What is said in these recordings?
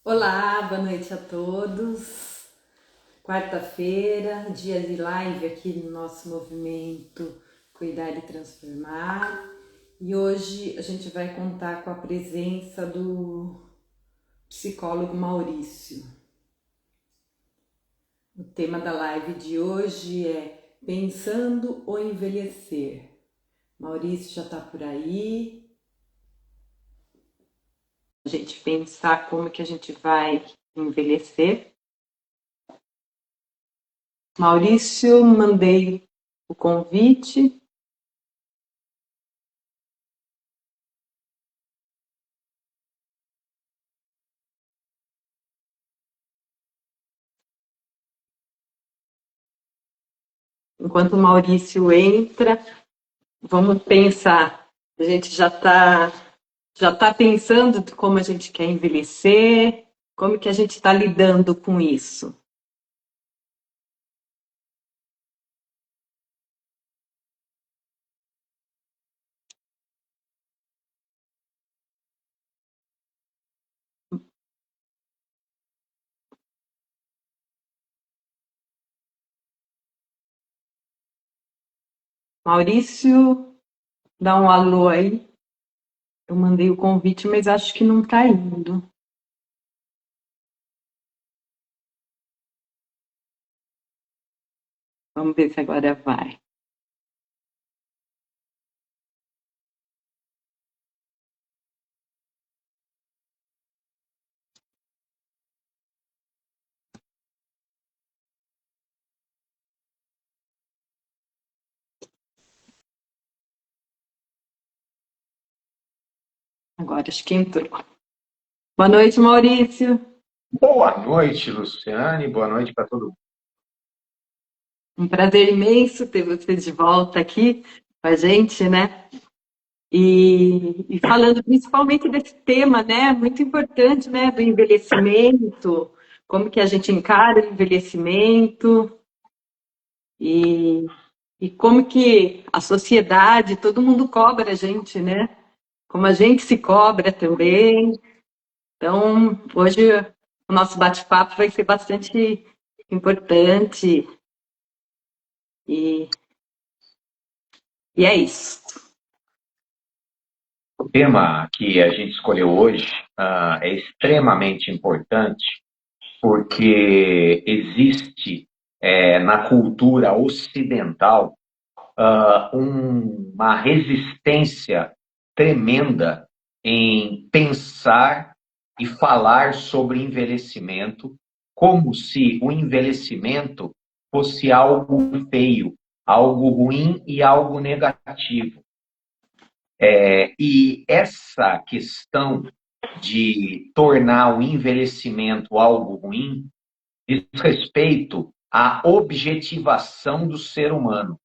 Olá, boa noite a todos. Quarta-feira, dia de live aqui no nosso movimento Cuidar e Transformar. E hoje a gente vai contar com a presença do psicólogo Maurício. O tema da live de hoje é Pensando ou Envelhecer. Maurício já está por aí. A gente pensar como que a gente vai envelhecer. Maurício, mandei o convite. Enquanto o Maurício entra, vamos pensar. A gente já tá pensando de como a gente quer envelhecer, como que a gente está lidando com isso. Maurício, dá um alô aí. Eu mandei o convite, mas acho que não está indo. Vamos ver se agora vai. Agora acho que entrou. Boa noite, Maurício. Boa noite, Luciane. Boa noite para todo mundo. Um prazer imenso ter você de volta aqui com a gente, né? E falando principalmente desse tema, né, muito importante, né, do envelhecimento, como que a gente encara o envelhecimento e, e como que a sociedade, todo mundo cobra a gente, né, como a gente se cobra também. Então, hoje o nosso bate-papo vai ser bastante importante e, e é isso. O tema que a gente escolheu hoje é extremamente importante porque existe na cultura ocidental uma resistência tremenda em pensar e falar sobre envelhecimento como se o envelhecimento fosse algo feio, algo ruim e algo negativo. E essa questão de tornar o envelhecimento algo ruim diz respeito à objetivação do ser humano.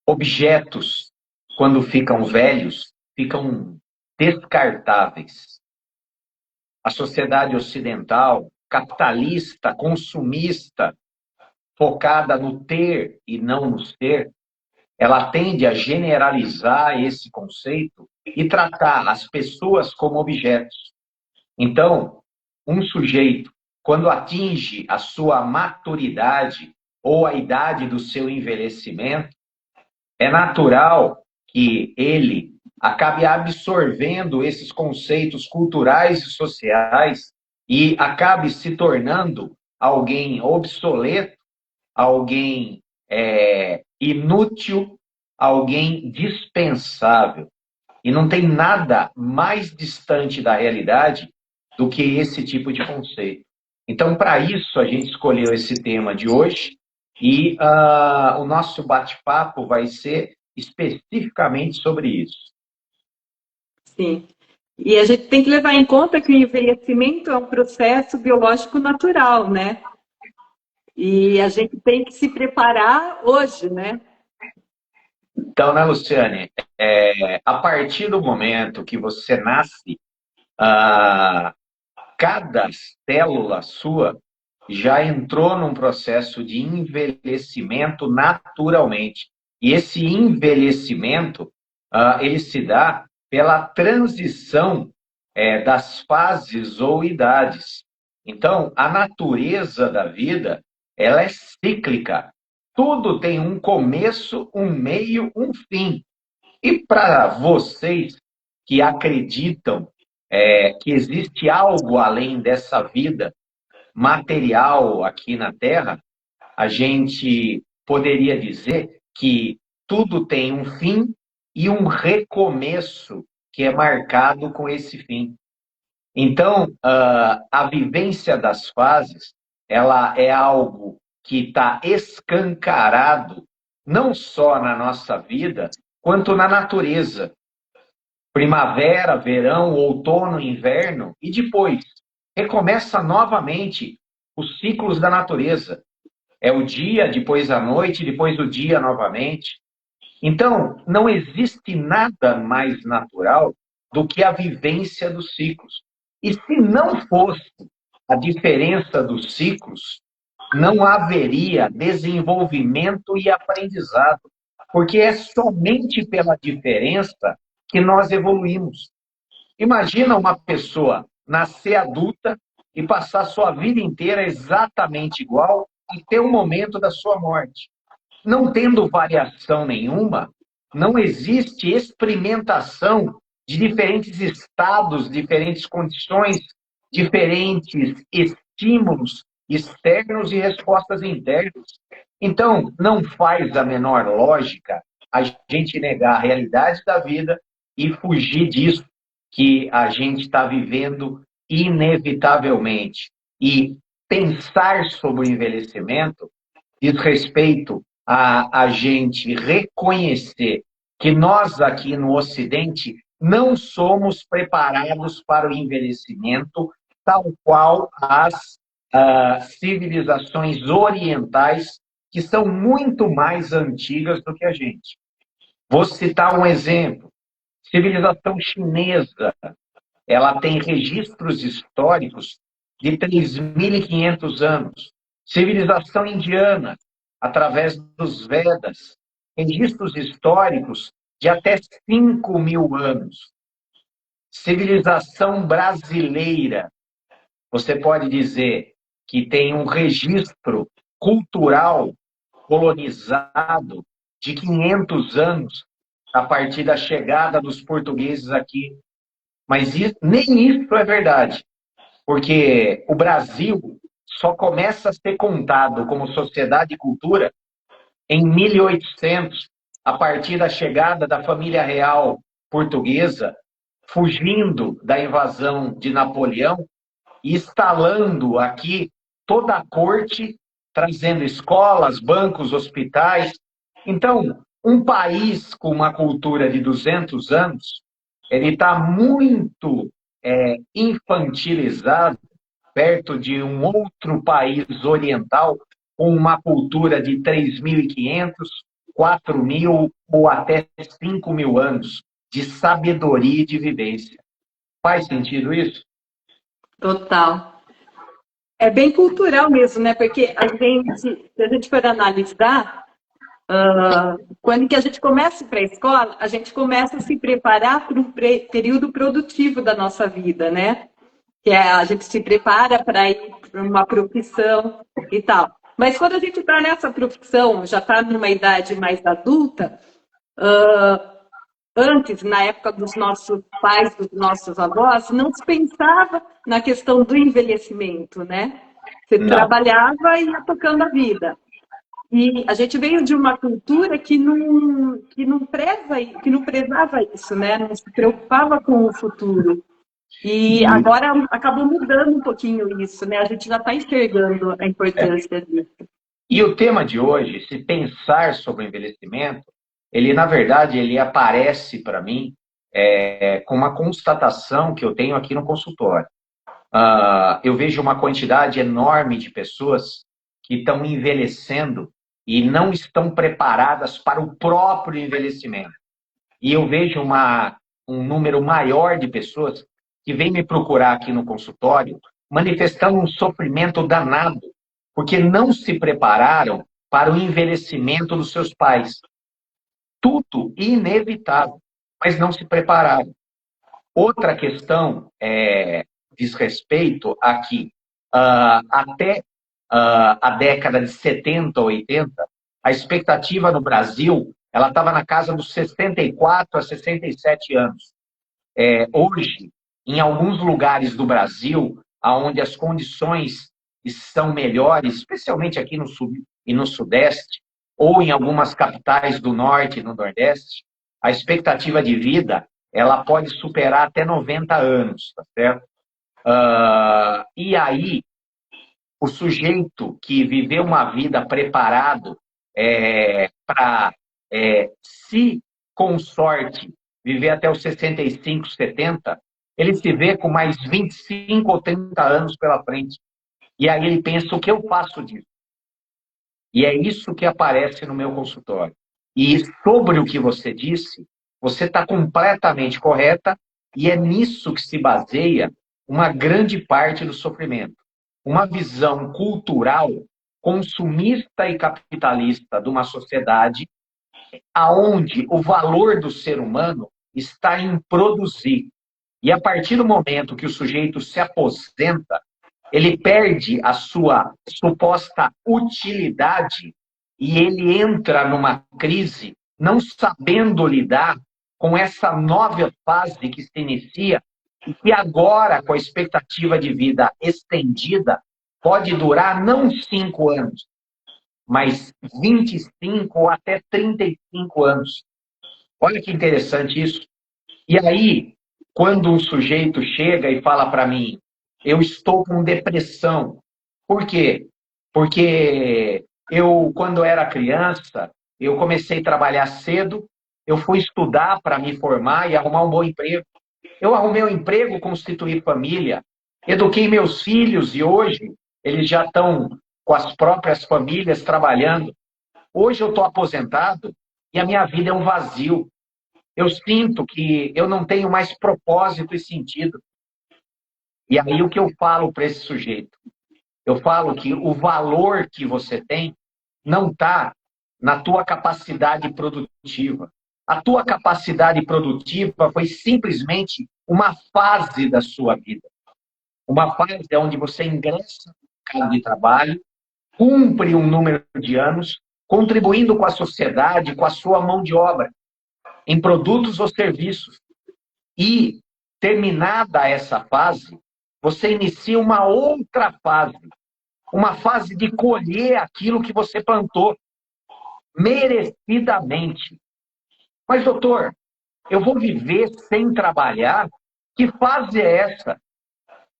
Objetos, quando ficam velhos, ficam descartáveis. A sociedade ocidental, capitalista, consumista, focada no ter e não no ser, ela tende a generalizar esse conceito e tratar as pessoas como objetos. Então, um sujeito, quando atinge a sua maturidade ou a idade do seu envelhecimento, é natural que ele acabe absorvendo esses conceitos culturais e sociais e acabe se tornando alguém obsoleto, alguém inútil, alguém dispensável. E não tem nada mais distante da realidade do que esse tipo de conceito. Então, para isso, a gente escolheu esse tema de hoje e o nosso bate-papo vai ser especificamente sobre isso. Sim. E a gente tem que levar em conta que o envelhecimento é um processo biológico natural, né? E a gente tem que se preparar hoje, né? Então, né, Luciane, a partir do momento que você nasce, ah, cada célula sua já entrou num processo de envelhecimento naturalmente. E esse envelhecimento, ele se dá pela transição das fases ou idades. Então, a natureza da vida, ela é cíclica. Tudo tem um começo, um meio, um fim. E para vocês que acreditam que existe algo além dessa vida material aqui na Terra, a gente poderia dizer que tudo tem um fim e um recomeço que é marcado com esse fim. Então, a vivência das fases, ela é algo que está escancarado, não só na nossa vida, quanto na natureza. Primavera, verão, outono, inverno, e depois recomeça novamente os ciclos da natureza. É o dia, depois a noite, depois o dia novamente. Então, não existe nada mais natural do que a vivência dos ciclos. E se não fosse a diferença dos ciclos, não haveria desenvolvimento e aprendizado, porque é somente pela diferença que nós evoluímos. Imagina uma pessoa nascer adulta e passar sua vida inteira exatamente igual até o momento da sua morte. Não tendo variação nenhuma, não existe experimentação de diferentes estados, diferentes condições, diferentes estímulos externos e respostas internas. Então, não faz a menor lógica a gente negar a realidade da vida e fugir disso que a gente está vivendo inevitavelmente. E pensar sobre o envelhecimento diz respeito a gente reconhecer que nós aqui no Ocidente não somos preparados para o envelhecimento tal qual as civilizações orientais, que são muito mais antigas do que a gente. Vou citar um exemplo. Civilização chinesa, ela tem registros históricos de 3.500 anos. Civilização indiana, através dos Vedas, registros históricos de até 5.000 anos. Civilização brasileira, você pode dizer que tem um registro cultural colonizado de 500 anos a partir da chegada dos portugueses aqui. Mas nem isso é verdade, porque o Brasil só começa a ser contado como sociedade e cultura em 1800, a partir da chegada da família real portuguesa, fugindo da invasão de Napoleão e instalando aqui toda a corte, trazendo escolas, bancos, hospitais. Então, um país com uma cultura de 200 anos, ele está muito infantilizado perto de um outro país oriental com uma cultura de 3.500, 4.000 ou até 5.000 anos de sabedoria e de vivência. Faz sentido isso? Total. É bem cultural mesmo, né? Porque se a gente for analisar, quando que a gente começa para a escola, a gente começa a se preparar para um período produtivo da nossa vida, né? Que a gente se prepara para ir para uma profissão e tal. Mas quando a gente está nessa profissão, já está numa idade mais adulta, antes, na época dos nossos pais, dos nossos avós, não se pensava na questão do envelhecimento, né? Você trabalhava e ia tocando a vida. E a gente veio de uma cultura que não prezava isso, né? Não se preocupava com o futuro. E agora acabou mudando um pouquinho isso, né? A gente já está enxergando a importância disso. E o tema de hoje, se pensar sobre o envelhecimento, ele, na verdade, ele aparece para mim com uma constatação que eu tenho aqui no consultório. Eu vejo uma quantidade enorme de pessoas que estão envelhecendo e não estão preparadas para o próprio envelhecimento. E eu vejo um número maior de pessoas que vêm me procurar aqui no consultório manifestando um sofrimento danado, porque não se prepararam para o envelhecimento dos seus pais. Tudo inevitável, mas não se prepararam. Outra questão diz respeito a que até a década de 70, 80, a expectativa no Brasil ela estava na casa dos 64 a 67 anos. Hoje, em alguns lugares do Brasil, onde as condições estão melhores, especialmente aqui no Sul e no Sudeste, ou em algumas capitais do Norte e no Nordeste, a expectativa de vida ela pode superar até 90 anos, tá certo? E aí, o sujeito que viveu uma vida preparado para, se com sorte, viver até os 65, 70, ele se vê com mais 25 ou 30 anos pela frente. E aí ele pensa, o que eu faço disso? E é isso que aparece no meu consultório. E sobre o que você disse, você está completamente correta, e é nisso que se baseia uma grande parte do sofrimento. Uma visão cultural, consumista e capitalista de uma sociedade aonde o valor do ser humano está em produzir. E a partir do momento que o sujeito se aposenta, ele perde a sua suposta utilidade e ele entra numa crise não sabendo lidar com essa nova fase que se inicia e que agora, com a expectativa de vida estendida, pode durar não 5 anos, mas 25 ou até 35 anos. Olha que interessante isso. E aí, quando um sujeito chega e fala para mim, eu estou com depressão. Por quê? Porque eu, quando era criança, eu comecei a trabalhar cedo, eu fui estudar para me formar e arrumar um bom emprego. Eu arrumei um emprego, constituí família, eduquei meus filhos e hoje eles já estão com as próprias famílias trabalhando. Hoje eu estou aposentado e a minha vida é um vazio. Eu sinto que eu não tenho mais propósito e sentido. E aí o que eu falo para esse sujeito? Eu falo que o valor que você tem não está na tua capacidade produtiva. A tua capacidade produtiva foi simplesmente uma fase da sua vida. Uma fase onde você ingressa no mercado de trabalho, cumpre um número de anos, contribuindo com a sociedade, com a sua mão de obra, em produtos ou serviços. E, terminada essa fase, você inicia uma outra fase. Uma fase de colher aquilo que você plantou, merecidamente. Mas, doutor, eu vou viver sem trabalhar? Que fase é essa?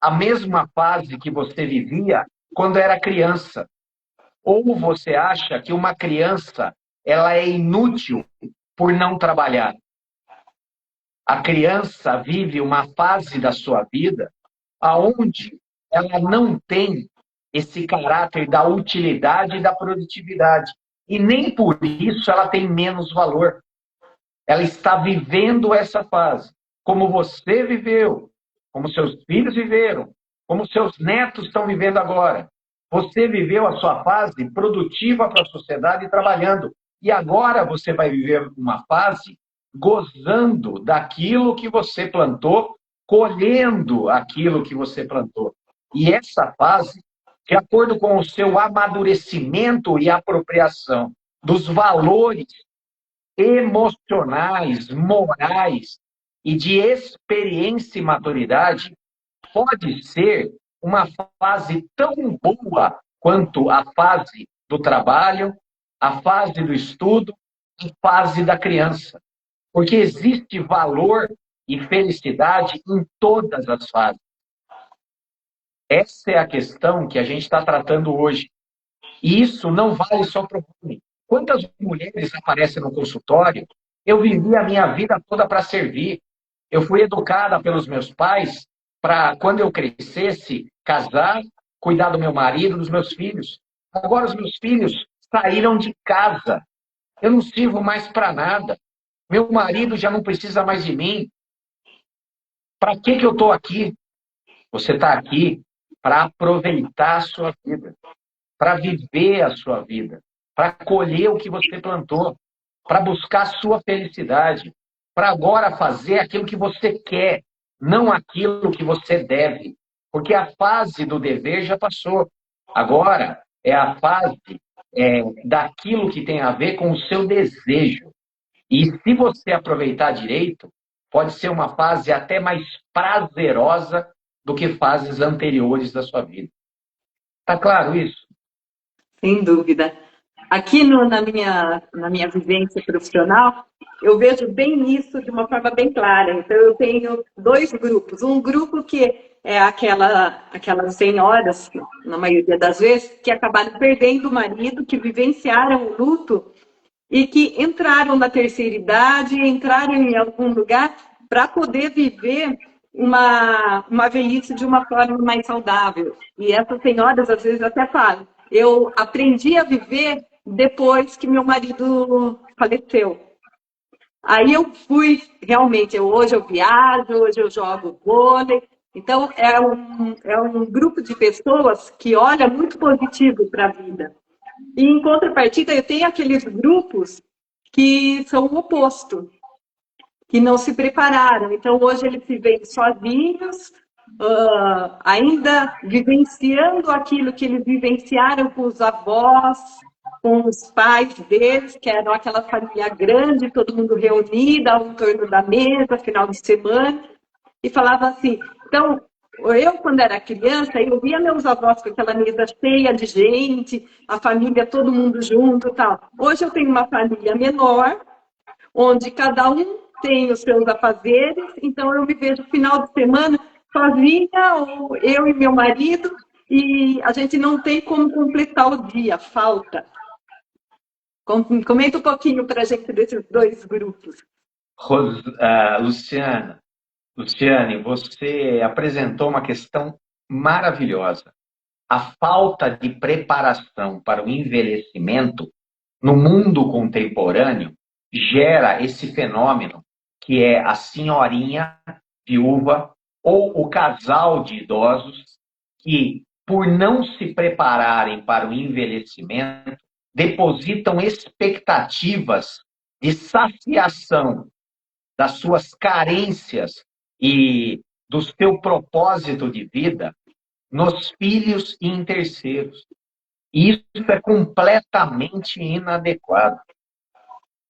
A mesma fase que você vivia quando era criança. Ou você acha que uma criança ela é inútil por não trabalhar? A criança vive uma fase da sua vida aonde ela não tem esse caráter da utilidade e da produtividade. E nem por isso ela tem menos valor. Ela está vivendo essa fase, como você viveu, como seus filhos viveram, como seus netos estão vivendo agora. Você viveu a sua fase produtiva para a sociedade trabalhando. E agora você vai viver uma fase gozando daquilo que você plantou, colhendo aquilo que você plantou. E essa fase, de acordo com o seu amadurecimento e apropriação dos valores emocionais, morais e de experiência e maturidade, pode ser uma fase tão boa quanto a fase do trabalho, a fase do estudo, a fase da criança. Porque existe valor e felicidade em todas as fases. Essa é a questão que a gente está tratando hoje. E isso não vale só para o homem. Quantas mulheres aparecem no consultório? Eu vivi a minha vida toda para servir. Eu fui educada pelos meus pais para, quando eu crescesse, casar, cuidar do meu marido, dos meus filhos. Agora os meus filhos saíram de casa. Eu não sirvo mais para nada. Meu marido já não precisa mais de mim. Para que eu estou aqui? Você está aqui para aproveitar a sua vida, para viver a sua vida, para colher o que você plantou, para buscar a sua felicidade, para agora fazer aquilo que você quer, não aquilo que você deve. Porque a fase do dever já passou. Agora é a fase daquilo que tem a ver com o seu desejo. E se você aproveitar direito, pode ser uma fase até mais prazerosa do que fases anteriores da sua vida. Tá claro isso? Sem dúvida. Aqui na minha vivência profissional, eu vejo bem isso de uma forma bem clara. Então, eu tenho dois grupos. Um grupo que é aquelas senhoras, na maioria das vezes, que acabaram perdendo o marido, que vivenciaram o luto e que entraram na terceira idade, entraram em algum lugar para poder viver uma velhice de uma forma mais saudável. E essas senhoras, às vezes, até falam, eu aprendi a viver depois que meu marido faleceu. Aí eu fui, realmente, hoje eu viajo, hoje eu jogo vôlei. Então, é um grupo de pessoas que olha muito positivo para a vida. E, em contrapartida, eu tenho aqueles grupos que são o oposto, que não se prepararam. Então, hoje eles se veem sozinhos, ainda vivenciando aquilo que eles vivenciaram com os avós, com os pais deles, que eram aquela família grande, todo mundo reunido ao torno da mesa, final de semana, e falava assim, então, eu, quando era criança, eu via meus avós com aquela mesa cheia de gente, a família, todo mundo junto e tal. Hoje eu tenho uma família menor, onde cada um tem os seus afazeres, então eu me vejo final de semana sozinha, ou eu e meu marido, e a gente não tem como completar o dia, falta. Comenta um pouquinho para a gente desses dois grupos. Luciane, você apresentou uma questão maravilhosa. A falta de preparação para o envelhecimento no mundo contemporâneo gera esse fenômeno que é a senhorinha viúva ou o casal de idosos que, por não se prepararem para o envelhecimento, depositam expectativas de saciação das suas carências e do seu propósito de vida nos filhos e em terceiros. Isso é completamente inadequado.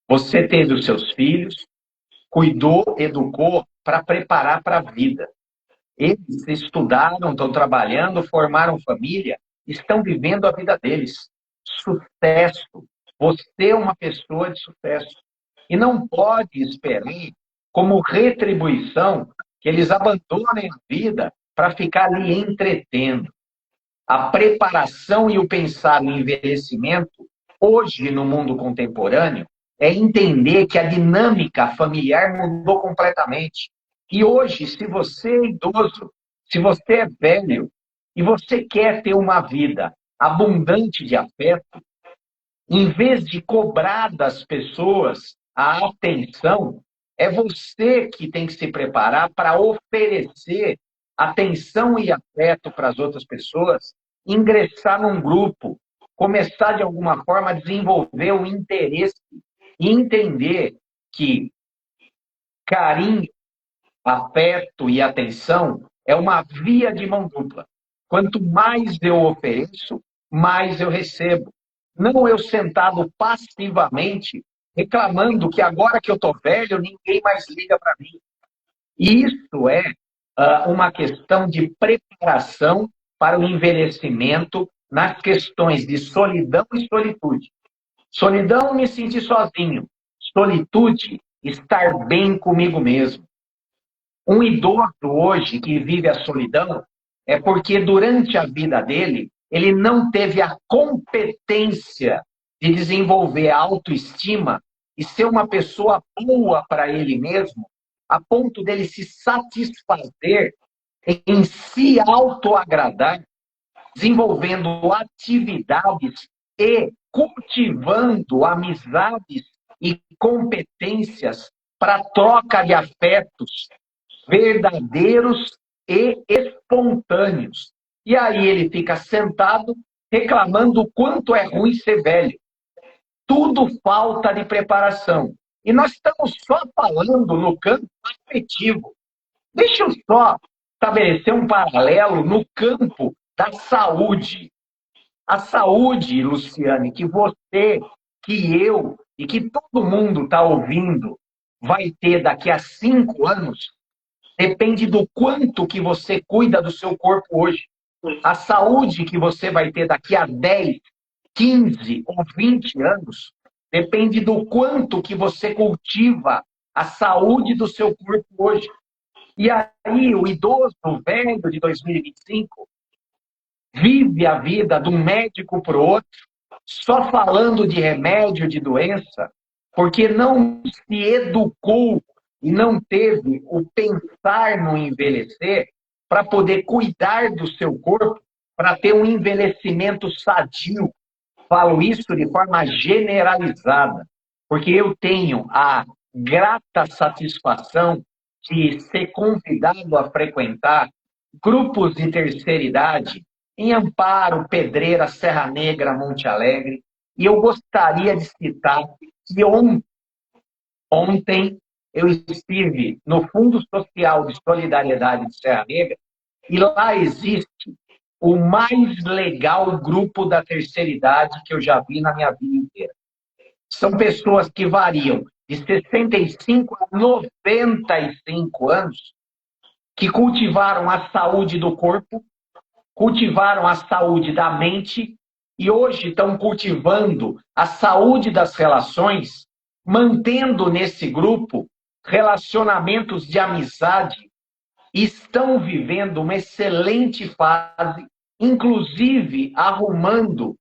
Você teve os seus filhos, cuidou, educou para preparar para a vida. Eles estudaram, estão trabalhando, formaram família, estão vivendo a vida deles. Sucesso. Você é uma pessoa de sucesso. E não pode esperar, como retribuição, que eles abandonem a vida para ficar ali entretendo. A preparação e o pensar no envelhecimento, hoje no mundo contemporâneo, é entender que a dinâmica familiar mudou completamente. E hoje, se você é idoso, se você é velho e você quer ter uma vida abundante de afeto, em vez de cobrar das pessoas a atenção, é você que tem que se preparar para oferecer atenção e afeto para as outras pessoas, ingressar num grupo, começar de alguma forma a desenvolver o interesse e entender que carinho, afeto e atenção é uma via de mão dupla. Quanto mais eu ofereço, mais eu recebo. Não eu sentado passivamente, reclamando que agora que eu estou velho, ninguém mais liga para mim. E isso é uma questão de preparação para o envelhecimento nas questões de solidão e solitude. Solidão, me sentir sozinho. Solitude, estar bem comigo mesmo. Um idoso hoje que vive a solidão é porque durante a vida dele, ele não teve a competência de desenvolver a autoestima e ser uma pessoa boa para ele mesmo, a ponto dele se satisfazer em se autoagradar, desenvolvendo atividades e cultivando amizades e competências para troca de afetos verdadeiros e espontâneos. E aí ele fica sentado reclamando o quanto é ruim ser velho. Tudo falta de preparação. E nós estamos só falando no campo afetivo. Deixa eu só estabelecer um paralelo no campo da saúde. A saúde, Luciane, que você, que eu e que todo mundo está ouvindo vai ter daqui a 5 anos, depende do quanto que você cuida do seu corpo hoje. A saúde que você vai ter daqui a 10, 15 ou 20 anos depende do quanto que você cultiva a saúde do seu corpo hoje. E aí, o idoso, o velho de 2025, vive a vida de um médico para o outro, só falando de remédio, de doença, porque não se educou e não teve o pensar no envelhecer para poder cuidar do seu corpo, para ter um envelhecimento sadio. Falo isso de forma generalizada, porque eu tenho a grata satisfação de ser convidado a frequentar grupos de terceira idade em Amparo, Pedreira, Serra Negra, Monte Alegre. E eu gostaria de citar que ontem eu estive no Fundo Social de Solidariedade de Serra Negra e lá existe o mais legal grupo da terceira idade que eu já vi na minha vida inteira. São pessoas que variam de 65 a 95 anos, que cultivaram a saúde do corpo, cultivaram a saúde da mente e hoje estão cultivando a saúde das relações, mantendo nesse grupo relacionamentos de amizade e estão vivendo uma excelente fase, inclusive arrumando,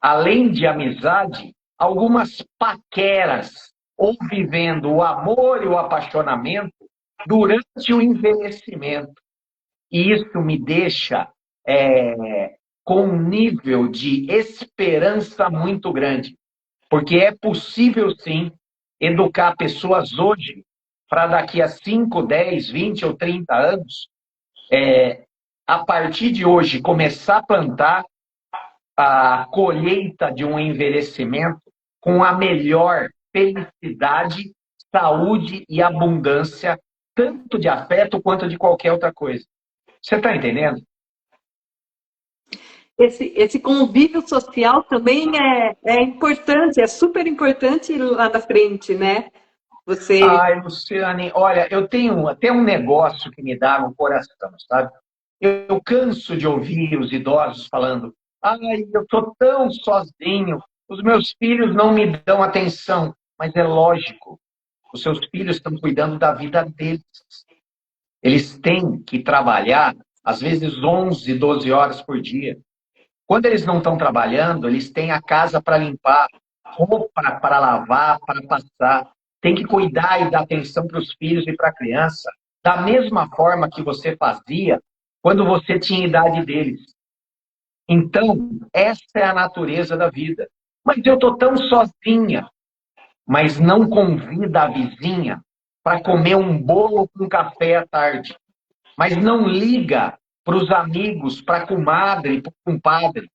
além de amizade, algumas paqueras, ou vivendo o amor e o apaixonamento durante o envelhecimento. E isso me deixa com um nível de esperança muito grande, porque é possível, sim, educar pessoas hoje para daqui a 5, 10, 20 ou 30 anos, a partir de hoje, começar a plantar a colheita de um envelhecimento com a melhor felicidade, saúde e abundância, tanto de afeto quanto de qualquer outra coisa. Você está entendendo? Esse convívio social também é importante, é super importante lá na frente, né? Você. Ai, Luciane, olha, eu tenho até um negócio que me dá no coração, sabe? Eu canso de ouvir os idosos falando: ai, eu estou tão sozinho, os meus filhos não me dão atenção. Mas é lógico, os seus filhos estão cuidando da vida deles. Eles têm que trabalhar, às vezes, 11, 12 horas por dia. Quando eles não estão trabalhando, eles têm a casa para limpar, roupa para lavar, para passar. Tem que cuidar e dar atenção para os filhos e para a criança, da mesma forma que você fazia quando você tinha a idade deles. Então, essa é a natureza da vida. Mas eu estou tão sozinha. Mas não convida a vizinha para comer um bolo com café à tarde. Mas não liga para os amigos, para a comadre, para o compadre.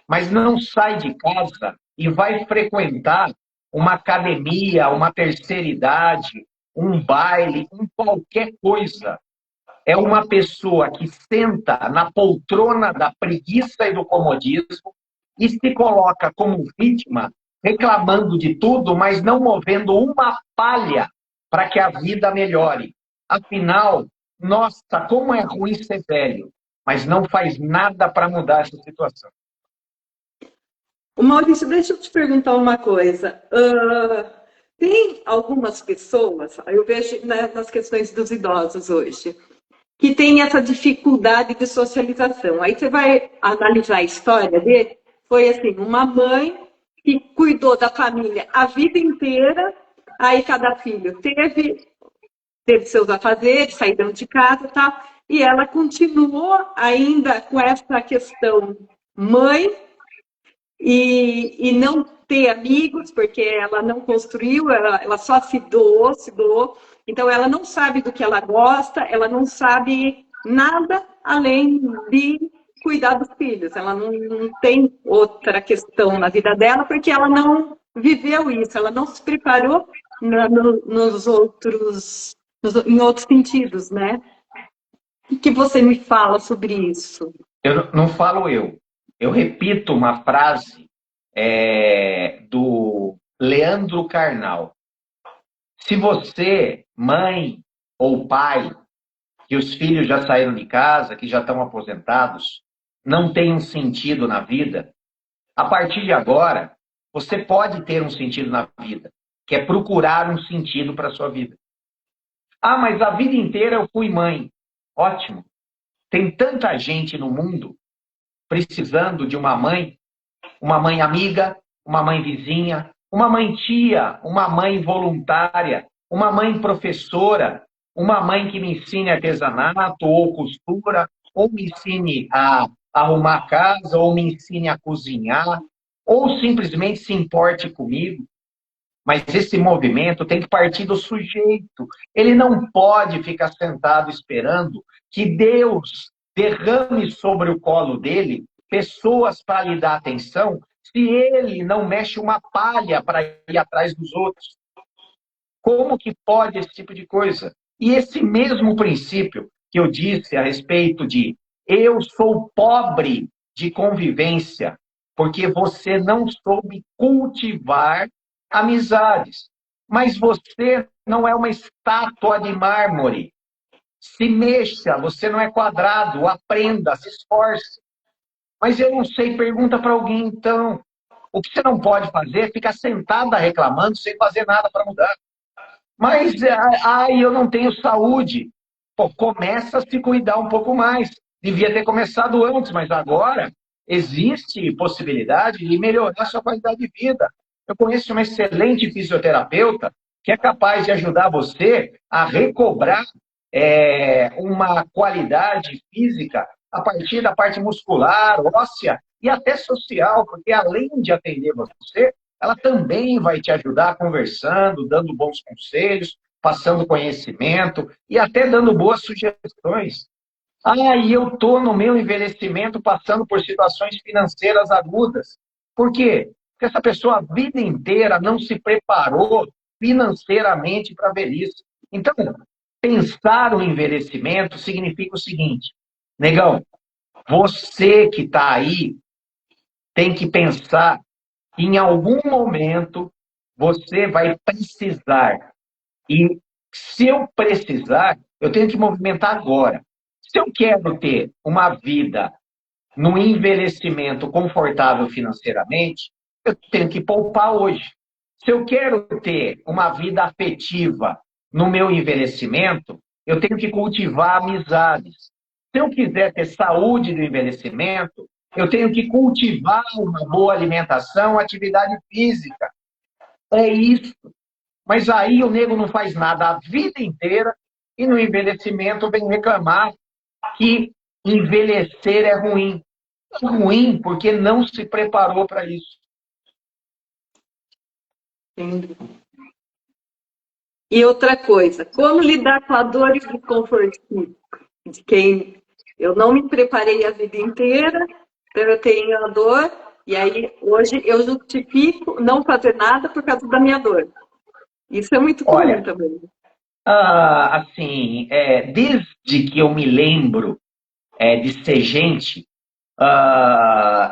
Mas não sai de casa e vai frequentar uma academia, uma terceira idade, um baile, qualquer coisa. É uma pessoa que senta na poltrona da preguiça e do comodismo e se coloca como vítima, reclamando de tudo, mas não movendo uma palha para que a vida melhore. Afinal, nossa, como é ruim ser velho, mas não faz nada para mudar essa situação. Maurício, deixa eu te perguntar uma coisa. Tem algumas pessoas, eu vejo, né, nas questões dos idosos hoje, que tem essa dificuldade de socialização. Aí você vai analisar a história dele, foi assim, uma mãe que cuidou da família a vida inteira, aí cada filho teve seus afazeres, saíram de casa, tá? E ela continuou ainda com essa questão mãe e não ter amigos, porque ela não construiu, ela só se doou. Então, ela não sabe do que ela gosta, ela não sabe nada além de cuidar dos filhos. Ela não tem outra questão na vida dela, porque ela não viveu isso, ela não se preparou em outros sentidos, né? O que você me fala sobre isso? Eu não falo eu. Eu repito uma frase do Leandro Carnal. Se você, mãe ou pai, que os filhos já saíram de casa, que já estão aposentados, não tem um sentido na vida, a partir de agora, você pode ter um sentido na vida, que é procurar um sentido para a sua vida. Ah, mas a vida inteira eu fui mãe. Ótimo. Tem tanta gente no mundo precisando de uma mãe amiga, uma mãe vizinha, uma mãe tia, uma mãe voluntária, uma mãe professora, uma mãe que me ensine artesanato ou costura, ou me ensine a arrumar a casa, ou me ensine a cozinhar, ou simplesmente se importe comigo. Mas esse movimento tem que partir do sujeito. Ele não pode ficar sentado esperando que Deus derrame sobre o colo dele pessoas para lhe dar atenção, se ele não mexe uma palha para ir atrás dos outros. Como que pode esse tipo de coisa? E esse mesmo princípio que eu disse a respeito de eu sou pobre de convivência, porque você não soube cultivar amizades. Mas você não é uma estátua de mármore. Se mexa, você não é quadrado, aprenda, se esforce. Mas eu não sei, pergunta para alguém então. O que você não pode fazer é ficar sentada reclamando sem fazer nada para mudar. Mas, eu não tenho saúde. Pô, começa a se cuidar um pouco mais. Devia ter começado antes, mas agora existe possibilidade de melhorar a sua qualidade de vida. Eu conheço uma excelente fisioterapeuta que é capaz de ajudar você a recobrar uma qualidade física a partir da parte muscular, óssea e até social, porque além de atender você, ela também vai te ajudar conversando, dando bons conselhos, passando conhecimento e até dando boas sugestões. Ah, e eu estou no meu envelhecimento passando por situações financeiras agudas. Por quê? Porque essa pessoa a vida inteira não se preparou financeiramente para a velhice. Então, pensar o envelhecimento significa o seguinte, negão, você que está aí tem que pensar que em algum momento você vai precisar. E se eu precisar, eu tenho que movimentar agora. Se eu quero ter uma vida no envelhecimento confortável financeiramente, eu tenho que poupar hoje. Se eu quero ter uma vida afetiva no meu envelhecimento, eu tenho que cultivar amizades. Se eu quiser ter saúde do envelhecimento, eu tenho que cultivar uma boa alimentação, atividade física. É isso. Mas aí o nego não faz nada a vida inteira e no envelhecimento vem reclamar que envelhecer é ruim. É ruim porque não se preparou para isso. Entendo. E outra coisa, como lidar com a dor e desconforto de quem eu não me preparei a vida inteira, então eu tenho a dor, e aí hoje eu justifico não fazer nada por causa da minha dor. Isso é muito comum Olha, também. assim, desde que eu me lembro de ser gente,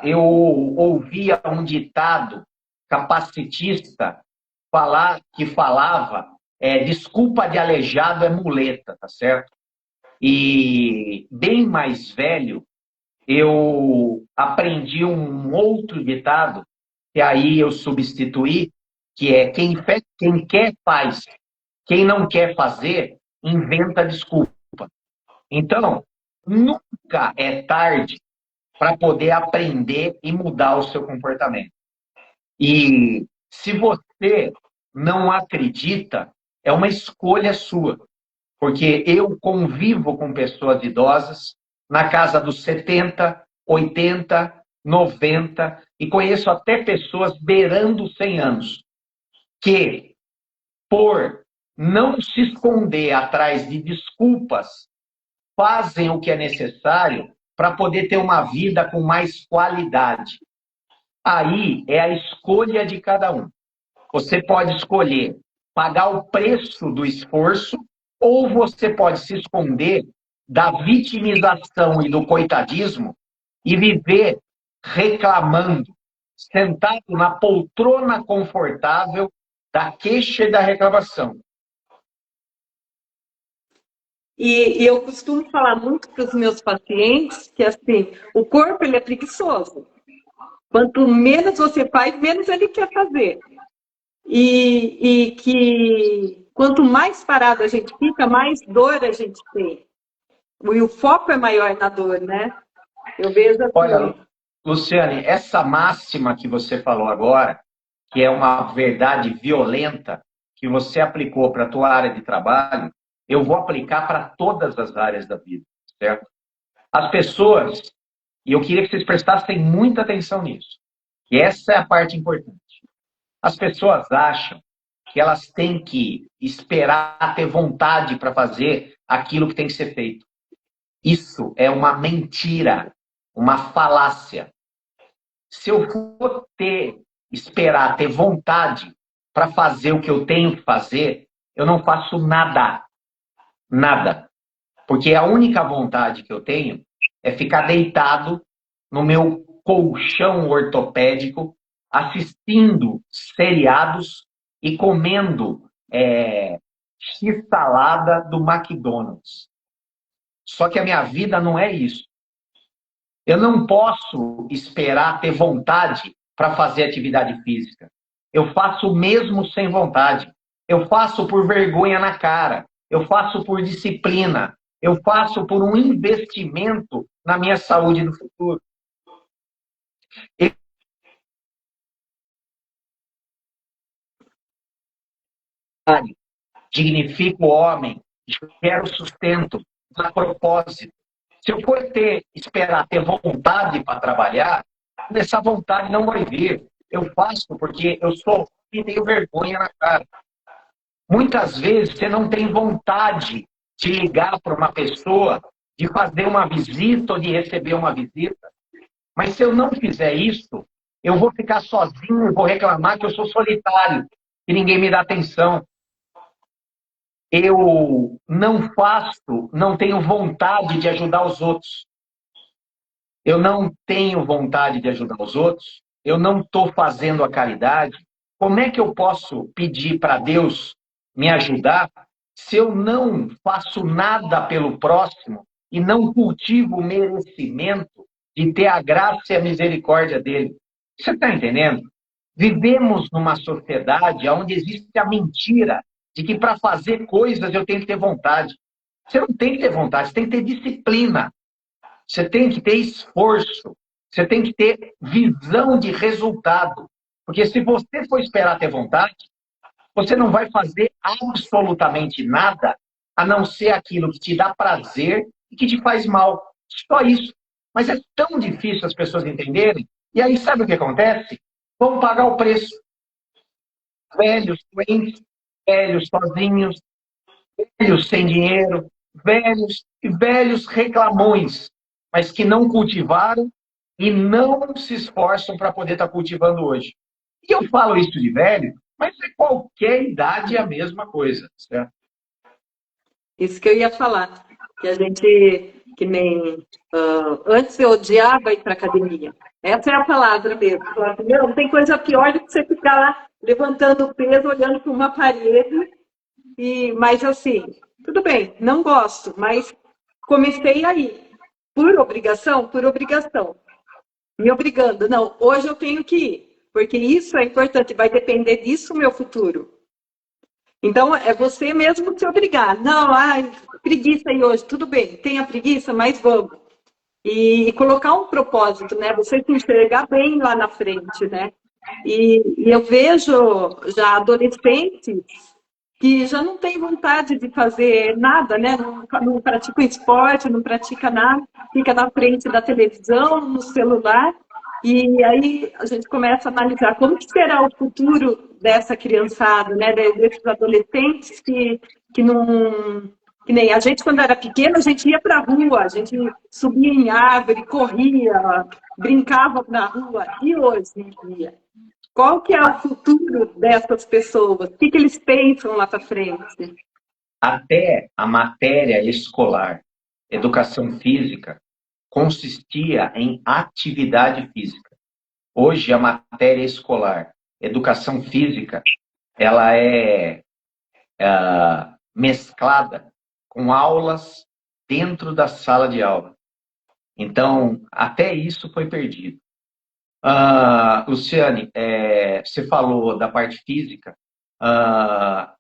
eu ouvia um ditado capacitista que falava desculpa de aleijado é muleta, tá certo? E bem mais velho, eu aprendi um outro ditado, que aí eu substituí, que é quem quer faz, quem não quer fazer, inventa desculpa. Então, nunca é tarde para poder aprender e mudar o seu comportamento. E se você não acredita, é uma escolha sua. Porque eu convivo com pessoas idosas na casa dos 70, 80, 90 e conheço até pessoas beirando 100 anos que, por não se esconder atrás de desculpas, fazem o que é necessário para poder ter uma vida com mais qualidade. Aí é a escolha de cada um. Você pode escolher pagar o preço do esforço ou você pode se esconder da vitimização e do coitadismo e viver reclamando, sentado na poltrona confortável da queixa e da reclamação. E eu costumo falar muito para os meus pacientes que, assim, o corpo ele é preguiçoso. Quanto menos você faz, menos ele quer fazer. E que quanto mais parado a gente fica, mais dor a gente tem. E o foco é maior na dor, né? Eu vejo assim. Olha, Luciane, essa máxima que você falou agora, que é uma verdade violenta, que você aplicou para a tua área de trabalho, eu vou aplicar para todas as áreas da vida, certo? As pessoas, e eu queria que vocês prestassem muita atenção nisso, e essa é a parte importante. As pessoas acham que elas têm que esperar ter vontade para fazer aquilo que tem que ser feito. Isso é uma mentira, uma falácia. Se eu for esperar ter vontade para fazer o que eu tenho que fazer, eu não faço nada. Nada. Porque a única vontade que eu tenho é ficar deitado no meu colchão ortopédico, assistindo seriados e comendo x-salada do McDonald's. Só que a minha vida não é isso. Eu não posso esperar ter vontade para fazer atividade física. Eu faço mesmo sem vontade. Eu faço por vergonha na cara. Eu faço por disciplina. Eu faço por um investimento na minha saúde no futuro. Dignifico o homem, gero sustento, dá propósito. Se eu for esperar ter vontade para trabalhar, essa vontade não vai vir. Eu faço porque eu sou e tenho vergonha na cara. Muitas vezes você não tem vontade de ligar para uma pessoa, de fazer uma visita ou de receber uma visita. Mas se eu não fizer isso, eu vou ficar sozinho e vou reclamar que eu sou solitário, que ninguém me dá atenção. Eu não faço, não tenho vontade de ajudar os outros. Eu não tenho vontade de ajudar os outros. Eu não estou fazendo a caridade. Como é que eu posso pedir para Deus me ajudar se eu não faço nada pelo próximo e não cultivo o merecimento de ter a graça e a misericórdia dele? Você está entendendo? Vivemos numa sociedade onde existe a mentira de que para fazer coisas eu tenho que ter vontade. Você não tem que ter vontade, você tem que ter disciplina. Você tem que ter esforço. Você tem que ter visão de resultado. Porque se você for esperar ter vontade, você não vai fazer absolutamente nada a não ser aquilo que te dá prazer e que te faz mal. Só isso. Mas é tão difícil as pessoas entenderem. E aí sabe o que acontece? Vão pagar o preço. Velhos, doentes, velhos sozinhos, velhos sem dinheiro, velhos e velhos reclamões, mas que não cultivaram e não se esforçam para poder estar cultivando hoje. E eu falo isso de velho, mas é qualquer idade é a mesma coisa, certo? Isso que eu ia falar, que a gente, que nem antes eu odiava ir para academia. Essa é a palavra mesmo. Não tem coisa pior do que você ficar lá levantando o peso, olhando para uma parede. Mas assim, tudo bem, não gosto, mas comecei aí. Por obrigação, por obrigação. Me obrigando. Não, hoje eu tenho que ir, porque isso é importante, vai depender disso o meu futuro. Então, é você mesmo se obrigar. Não, preguiça aí hoje, tudo bem, tenha preguiça, mas vamos. E colocar um propósito, né? Você se enxergar bem lá na frente, né? E eu vejo já adolescentes que já não têm vontade de fazer nada, né? Não pratica esporte, não pratica nada, fica na frente da televisão, no celular. E aí a gente começa a analisar como que será o futuro dessa criançada, né? Desses adolescentes que não... Que nem a gente, quando era pequena, a gente ia para a rua, a gente subia em árvore, corria, brincava na rua. E hoje em dia? Qual que é o futuro dessas pessoas? O que eles pensam lá para frente? Até a matéria escolar educação física, consistia em atividade física. Hoje, a matéria escolar, educação física, ela é mesclada com aulas dentro da sala de aula. Então, até isso foi perdido. Luciane, você falou da parte física.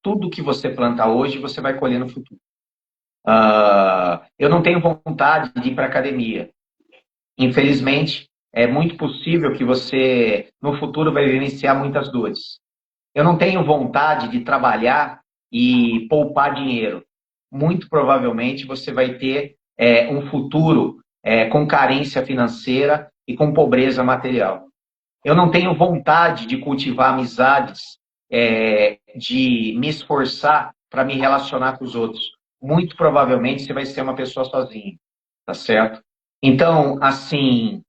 Tudo que você planta hoje, você vai colher no futuro. Eu não tenho vontade de ir para a academia. Infelizmente, é muito possível que você, no futuro, vai vivenciar muitas dores. Eu não tenho vontade de trabalhar e poupar dinheiro. Muito provavelmente, você vai ter um futuro com carência financeira e com pobreza material. Eu não tenho vontade de cultivar amizades, de me esforçar para me relacionar com os outros. Muito provavelmente você vai ser uma pessoa sozinha, tá certo? Então, assim,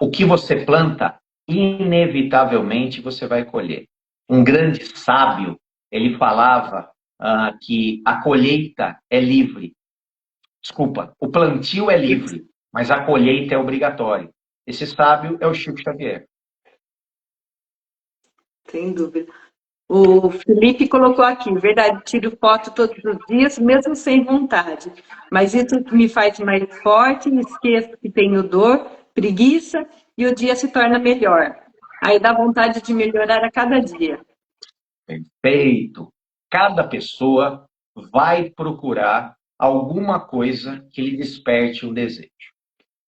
o que você planta, inevitavelmente você vai colher. Um grande sábio, ele falava que a colheita é livre. Desculpa, o plantio é livre, mas a colheita é obrigatória. Esse sábio é o Chico Xavier. Sem dúvida. O Felipe colocou aqui, verdade, tiro foto todos os dias, mesmo sem vontade. Mas isso me faz mais forte, esqueço que tenho dor, preguiça, e o dia se torna melhor. Aí dá vontade de melhorar a cada dia. Perfeito. Cada pessoa vai procurar alguma coisa que lhe desperte um desejo.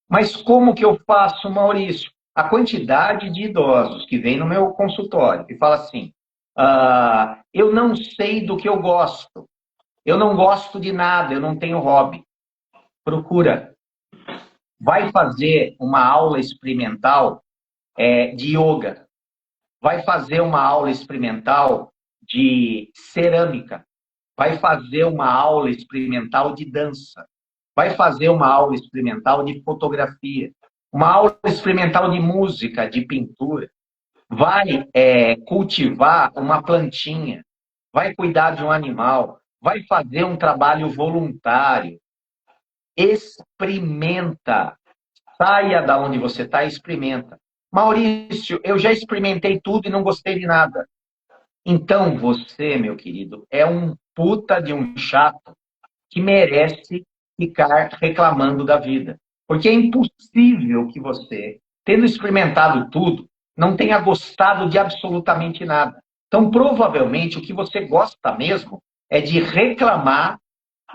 Mas como que eu faço, Maurício? A quantidade de idosos que vem no meu consultório e fala assim, eu não sei do que eu gosto, eu não gosto de nada, eu não tenho hobby. Procura. Vai fazer uma aula experimental de yoga. Vai fazer uma aula experimental de cerâmica. Vai fazer uma aula experimental de dança. Vai fazer uma aula experimental de fotografia. Uma aula experimental de música, de pintura. Vai cultivar uma plantinha. Vai cuidar de um animal. Vai fazer um trabalho voluntário. Experimenta. Saia da onde você está e experimenta. Maurício, eu já experimentei tudo e não gostei de nada. Então você, meu querido, é um puta de um chato que merece ficar reclamando da vida. Porque é impossível que você, tendo experimentado tudo, não tenha gostado de absolutamente nada. Então, provavelmente, o que você gosta mesmo é de reclamar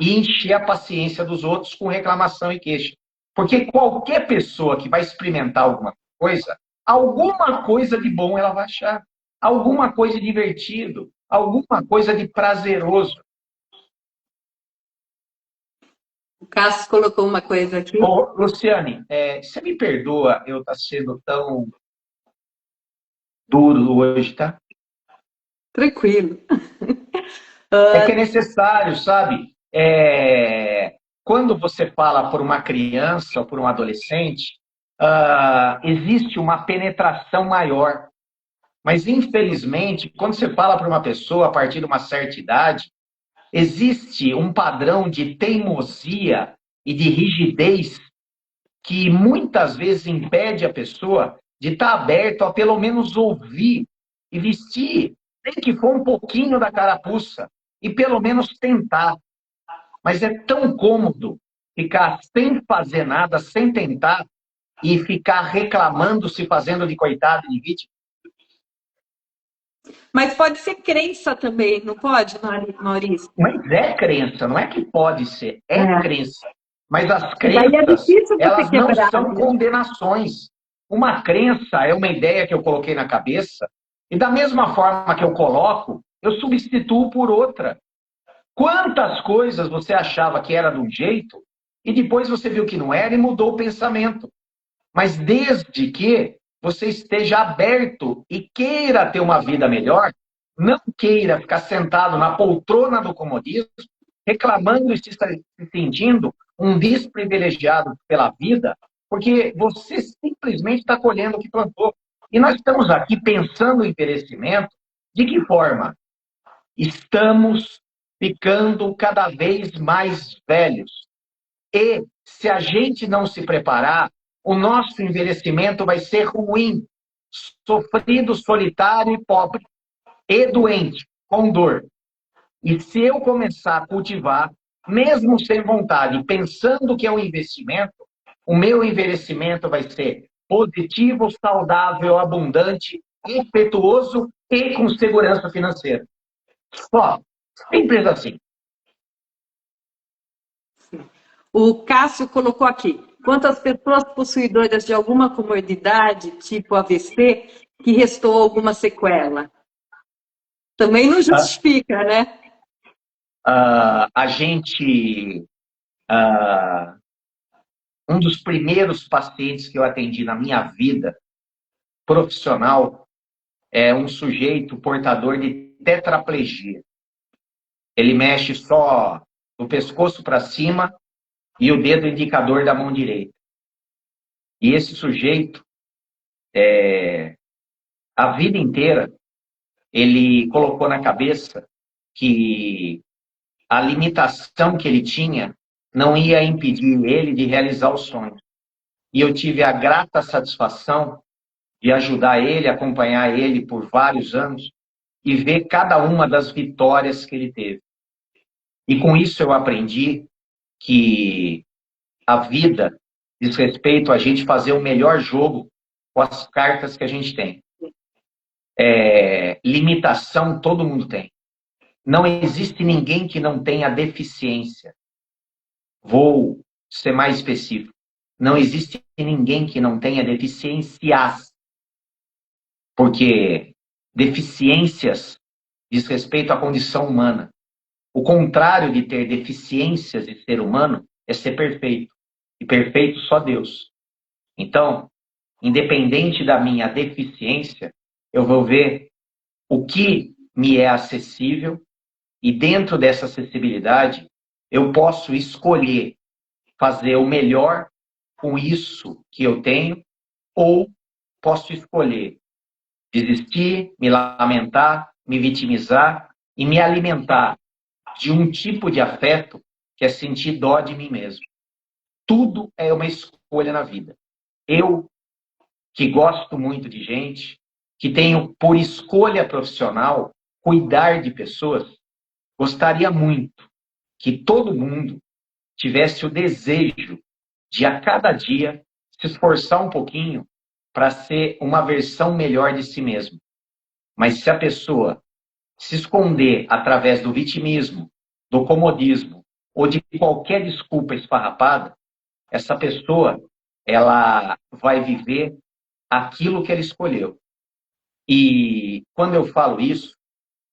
e encher a paciência dos outros com reclamação e queixa. Porque qualquer pessoa que vai experimentar alguma coisa de bom ela vai achar. Alguma coisa de divertido, alguma coisa de prazeroso. O Cássio colocou uma coisa aqui. Ô, Luciane, você me perdoa eu estar sendo tão duro hoje, tá? Tranquilo. É que é necessário, sabe? Quando você fala por uma criança ou por um adolescente, existe uma penetração maior. Mas, infelizmente, quando você fala para uma pessoa a partir de uma certa idade, existe um padrão de teimosia e de rigidez que muitas vezes impede a pessoa de estar aberta a pelo menos ouvir e vestir, nem que for um pouquinho da carapuça, e pelo menos tentar. Mas é tão cômodo ficar sem fazer nada, sem tentar, e ficar reclamando, se fazendo de coitado e de vítima. Mas pode ser crença também, não pode, Maurício? Mas é crença, não é que pode ser, é crença. Mas as Daí é crenças, difícil você elas não quebrar, são né? condenações. Uma crença é uma ideia que eu coloquei na cabeça, e da mesma forma que eu coloco, eu substituo por outra. Quantas coisas você achava que era de um jeito, e depois você viu que não era e mudou o pensamento. Mas desde que você esteja aberto e queira ter uma vida melhor, não queira ficar sentado na poltrona do comodismo, reclamando e se sentindo um desprivilegiado pela vida, porque você simplesmente está colhendo o que plantou. E nós estamos aqui pensando em perecimento, de que forma? Estamos ficando cada vez mais velhos. E se a gente não se preparar, o nosso envelhecimento vai ser ruim, sofrido, solitário e pobre, e doente, com dor. E se eu começar a cultivar, mesmo sem vontade, pensando que é um investimento, o meu envelhecimento vai ser positivo, saudável, abundante, impetuoso e com segurança financeira. Só, simples assim. O Cássio colocou aqui: quantas pessoas possuidoras de alguma comorbidade, tipo AVC, que restou alguma sequela? Também não justifica, né? A gente... um dos primeiros pacientes que eu atendi na minha vida profissional é um sujeito portador de tetraplegia. Ele mexe só do pescoço para cima e o dedo indicador da mão direita. E esse sujeito, a vida inteira, ele colocou na cabeça que a limitação que ele tinha não ia impedir ele de realizar o sonho. E eu tive a grata satisfação de ajudar ele, acompanhar ele por vários anos e ver cada uma das vitórias que ele teve. E com isso eu aprendi que a vida diz respeito a gente fazer o melhor jogo com as cartas que a gente tem. Limitação todo mundo tem. Não existe ninguém que não tenha deficiência. Vou ser mais específico. Não existe ninguém que não tenha deficiências. Porque deficiências diz respeito à condição humana. O contrário de ter deficiências de ser humano é ser perfeito. E perfeito só Deus. Então, independente da minha deficiência, eu vou ver o que me é acessível e dentro dessa acessibilidade eu posso escolher fazer o melhor com isso que eu tenho ou posso escolher desistir, me lamentar, me vitimizar e me alimentar de um tipo de afeto que é sentir dó de mim mesmo. Tudo é uma escolha na vida. Eu, que gosto muito de gente, que tenho por escolha profissional cuidar de pessoas, gostaria muito que todo mundo tivesse o desejo de a cada dia se esforçar um pouquinho para ser uma versão melhor de si mesmo. Mas se a pessoa se esconder através do vitimismo, do comodismo ou de qualquer desculpa esfarrapada, essa pessoa ela vai viver aquilo que ela escolheu. E quando eu falo isso,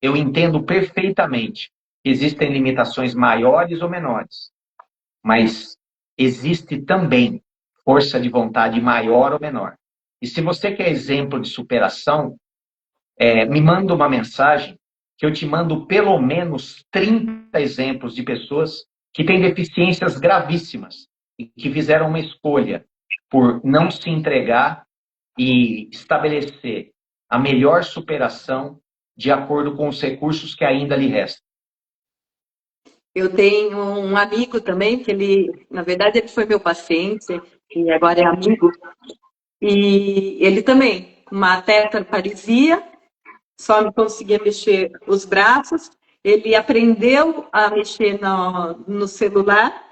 eu entendo perfeitamente que existem limitações maiores ou menores, mas existe também força de vontade maior ou menor. E se você quer exemplo de superação, me manda uma mensagem que eu te mando pelo menos 30 exemplos de pessoas que têm deficiências gravíssimas e que fizeram uma escolha por não se entregar e estabelecer a melhor superação de acordo com os recursos que ainda lhe restam. Eu tenho um amigo também, que ele, na verdade, ele foi meu paciente, e agora é amigo, e ele também, com uma tetraplegia, só não conseguia mexer os braços, ele aprendeu a mexer no celular,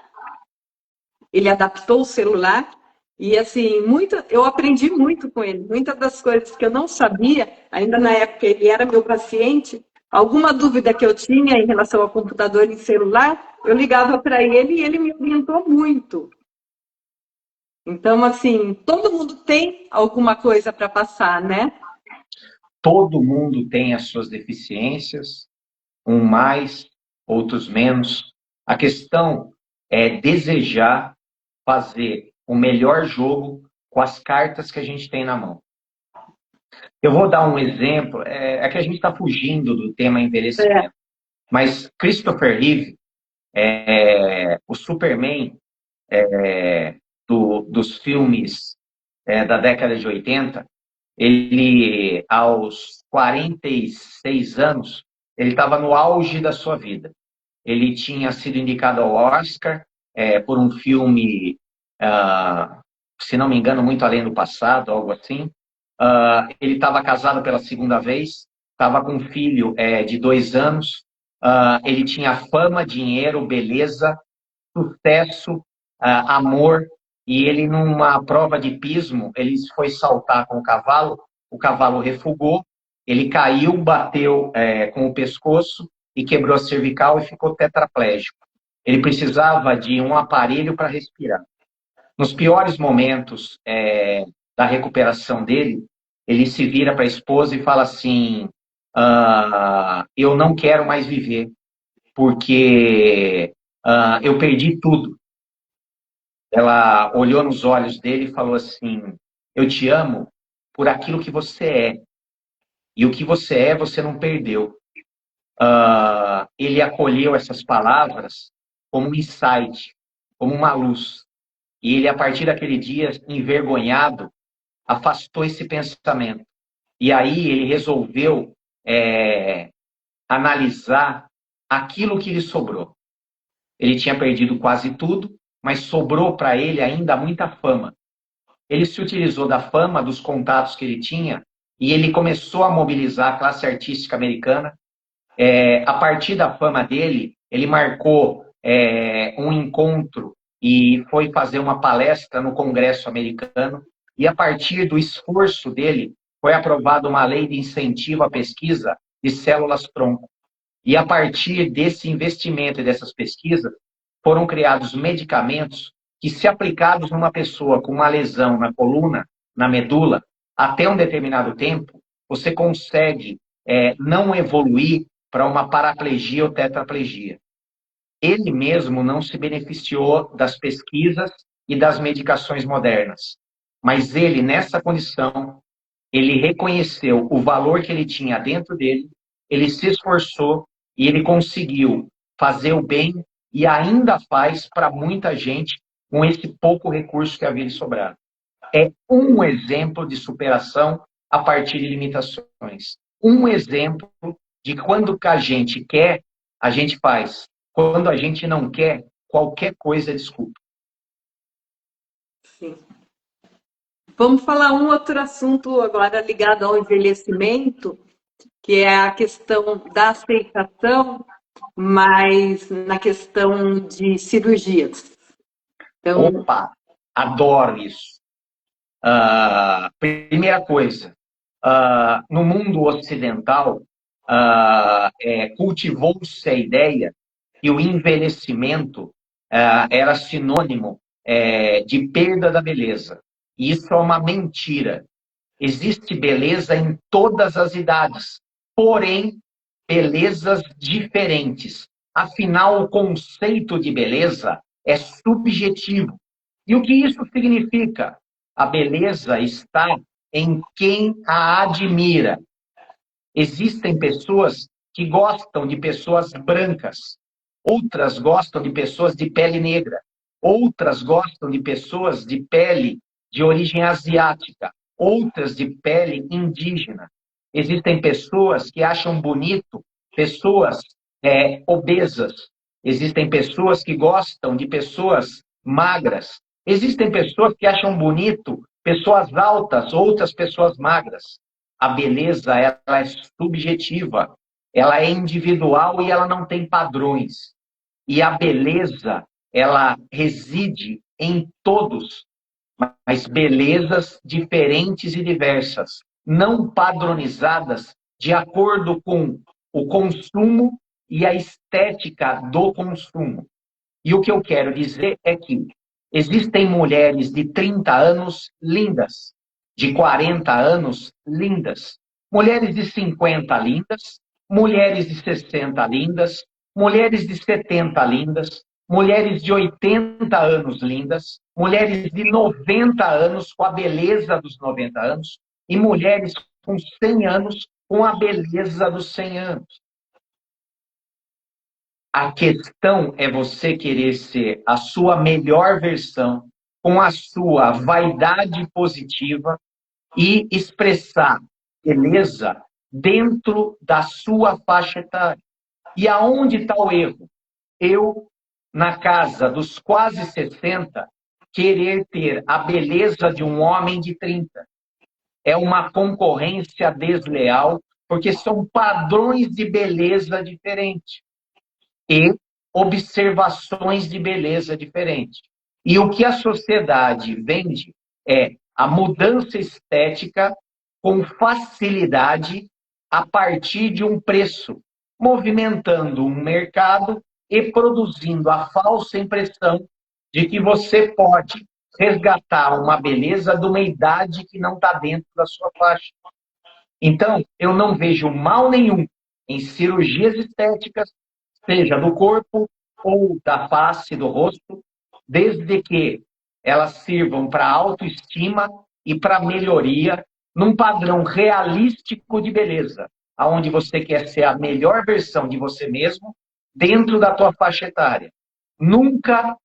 ele adaptou o celular, e assim, eu aprendi muito com ele. Muitas das coisas que eu não sabia, ainda na época ele era meu paciente, alguma dúvida que eu tinha em relação ao computador e celular, eu ligava para ele e ele me orientou muito. Então, assim, todo mundo tem alguma coisa para passar, né? Todo mundo tem as suas deficiências, um mais, outros menos. A questão é desejar fazer o melhor jogo com as cartas que a gente tem na mão. Eu vou dar um exemplo, que a gente está fugindo do tema envelhecimento, mas Christopher Reeve, o Superman dos filmes da década de 80, ele, aos 46 anos, ele estava no auge da sua vida. ele tinha sido indicado ao Oscar por um filme, se não me engano, Muito Além do Passado, algo assim. Ele estava casado pela segunda vez, estava com um filho de 2 anos. Ele tinha fama, dinheiro, beleza, sucesso, amor, e ele, numa prova de pismo, ele foi saltar com o cavalo refugou, ele caiu, bateu com o pescoço e quebrou a cervical e ficou tetraplégico. Ele precisava de um aparelho para respirar. Nos piores momentos da recuperação dele, ele se vira para a esposa e fala assim: eu não quero mais viver, porque eu perdi tudo. Ela olhou nos olhos dele e falou assim: eu te amo por aquilo que você é. E o que você é, você não perdeu. Ele acolheu essas palavras como um insight, como uma luz. E ele, a partir daquele dia, envergonhado, afastou esse pensamento. E aí ele resolveu analisar aquilo que lhe sobrou. Ele tinha perdido quase tudo, mas sobrou para ele ainda muita fama. Ele se utilizou da fama, dos contatos que ele tinha, e ele começou a mobilizar a classe artística americana. A partir da fama dele, ele marcou um encontro e foi fazer uma palestra no Congresso americano. E a partir do esforço dele, foi aprovada uma lei de incentivo à pesquisa de células-tronco. E a partir desse investimento e dessas pesquisas, foram criados medicamentos que, se aplicados numa pessoa com uma lesão na coluna, na medula, até um determinado tempo, você consegue não evoluir para uma paraplegia ou tetraplegia. Ele mesmo não se beneficiou das pesquisas e das medicações modernas, mas ele, nessa condição, ele reconheceu o valor que ele tinha dentro dele, ele se esforçou e ele conseguiu fazer o bem e ainda faz para muita gente com esse pouco recurso que havia lhe sobrado. É um exemplo de superação a partir de limitações. Um exemplo de quando a gente quer, a gente faz. Quando a gente não quer, qualquer coisa é desculpa. Sim. Vamos falar um outro assunto agora ligado ao envelhecimento, que é a questão da aceitação, mas na questão de cirurgias. Então, Opa, adoro isso. Primeira coisa, no mundo ocidental, cultivou-se a ideia que o envelhecimento era sinônimo de perda da beleza. E isso é uma mentira. Existe beleza em todas as idades, porém, belezas diferentes. Afinal, o conceito de beleza é subjetivo. E o que isso significa? A beleza está em quem a admira. Existem pessoas que gostam de pessoas brancas, outras gostam de pessoas de pele negra, outras gostam de pessoas de pele de origem asiática, outras de pele indígena. Existem pessoas que acham bonito pessoas obesas. Existem pessoas que gostam de pessoas magras. Existem pessoas que acham bonito pessoas altas, outras pessoas magras. A beleza, ela é subjetiva, ela é individual e ela não tem padrões. E a beleza, ela reside em todos, mas belezas diferentes e diversas, não padronizadas de acordo com o consumo e a estética do consumo. E o que eu quero dizer é que existem mulheres de 30 anos lindas, de 40 anos lindas, mulheres de 50 lindas, mulheres de 60 lindas, mulheres de 70 lindas, mulheres de 80 anos lindas, mulheres de 90 anos com a beleza dos 90 anos e mulheres com 100 anos com a beleza dos 100 anos. A questão é você querer ser a sua melhor versão, com a sua vaidade positiva e expressar beleza dentro da sua faixa etária. E aonde está o erro? eu, na casa dos quase 60, querer ter a beleza de um homem de 30. É uma concorrência desleal, porque são padrões de beleza diferentes e observações de beleza diferentes. E o que a sociedade vende é a mudança estética com facilidade a partir de um preço, movimentando um mercado e produzindo a falsa impressão de que você pode resgatar uma beleza de uma idade que não está dentro da sua faixa. Então, eu não vejo mal nenhum em cirurgias estéticas, seja do corpo ou da face, do rosto, desde que elas sirvam para autoestima e para melhoria num padrão realístico de beleza, aonde você quer ser a melhor versão de você mesmo dentro da tua faixa etária. Nunca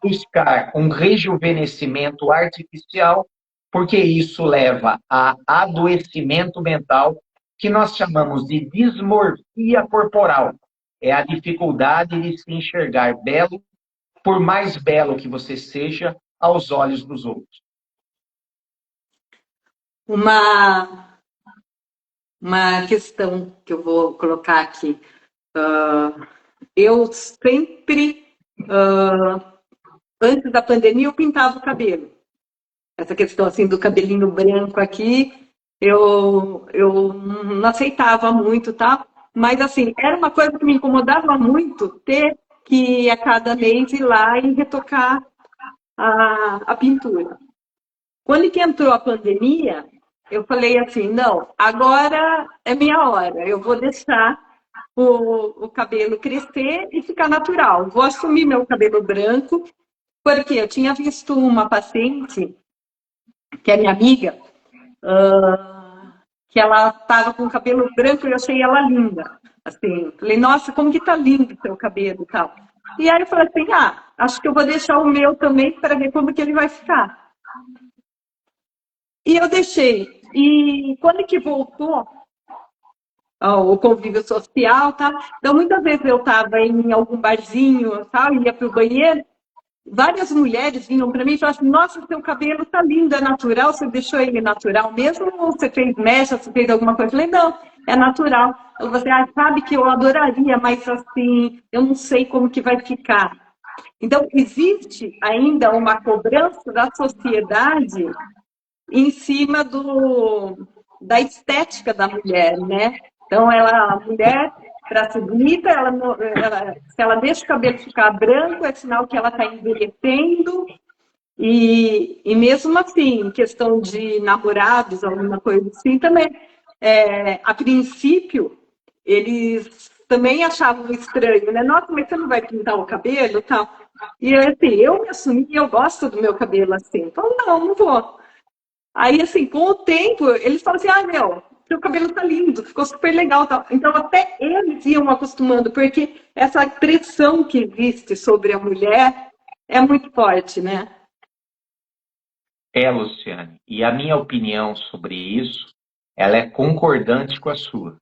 buscar um rejuvenescimento artificial, porque isso leva a adoecimento mental, que nós chamamos de dismorfia corporal. É a dificuldade de se enxergar belo, por mais belo que você seja, aos olhos dos outros. Uma questão que eu vou colocar aqui. Eu sempre, antes da pandemia, eu pintava o cabelo. Essa questão assim do cabelinho branco aqui, eu não aceitava muito, tá? Mas assim, era uma coisa que me incomodava muito ter que a cada mês ir lá e retocar a pintura. Quando que entrou a pandemia, eu falei assim, não, agora é minha hora, eu vou deixar o cabelo crescer e ficar natural. Vou assumir meu cabelo branco, porque eu tinha visto uma paciente, que é minha amiga, que ela estava com o cabelo branco e eu achei ela linda. Assim, falei, nossa, como que tá lindo o seu cabelo e tal. E aí eu falei assim, acho que eu vou deixar o meu também para ver como que ele vai ficar. E eu deixei. E quando que voltou o convívio social, tá? Então, muitas vezes eu estava em algum barzinho, tá? Ia para o banheiro, várias mulheres vinham para mim e falavam assim, nossa, seu cabelo tá lindo, é natural? Você deixou ele natural mesmo ou você fez mecha, você fez alguma coisa? Eu falei, não, é natural. Ela falou assim, sabe que eu adoraria, mas assim, eu não sei como que vai ficar. Então, existe ainda uma cobrança da sociedade em cima da estética da mulher, né? Então, a mulher, para ser bonita, se ela deixa o cabelo ficar branco, é sinal que ela está envelhecendo. E mesmo assim, em questão de namorados, alguma coisa assim, também, a princípio, eles também achavam estranho, né? Nossa, mas você não vai pintar o cabelo e tal? E assim, eu me assumi, eu gosto do meu cabelo assim. Então, não vou. Aí, assim, com o tempo, eles falam assim, meu, seu cabelo tá lindo, ficou super legal. Tal. Então, até eles iam acostumando, porque essa pressão que existe sobre a mulher é muito forte, né? Luciane, e a minha opinião sobre isso, ela é concordante com a sua.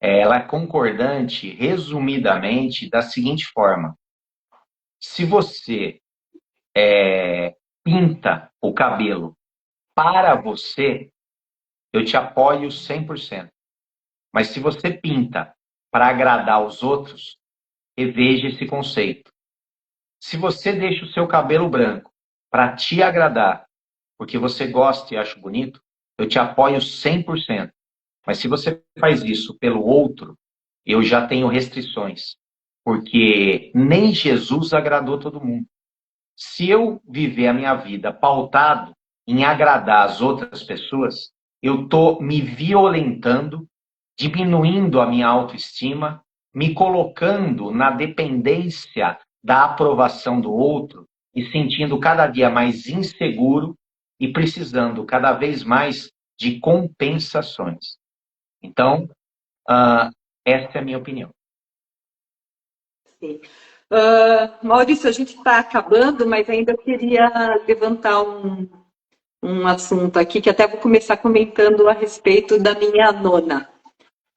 Ela é concordante, resumidamente, da seguinte forma. Se você pinta o cabelo para você, eu te apoio 100%. Mas se você pinta para agradar os outros, reveja esse conceito. Se você deixa o seu cabelo branco para te agradar, porque você gosta e acha bonito, eu te apoio 100%. Mas se você faz isso pelo outro, eu já tenho restrições. Porque nem Jesus agradou todo mundo. Se eu viver a minha vida pautado em agradar as outras pessoas, eu estou me violentando, diminuindo a minha autoestima, me colocando na dependência da aprovação do outro e sentindo cada dia mais inseguro e precisando cada vez mais de compensações. Então, essa é a minha opinião. Sim. Maurício, a gente está acabando, mas ainda queria levantar um assunto aqui, que até vou começar comentando a respeito da minha nona.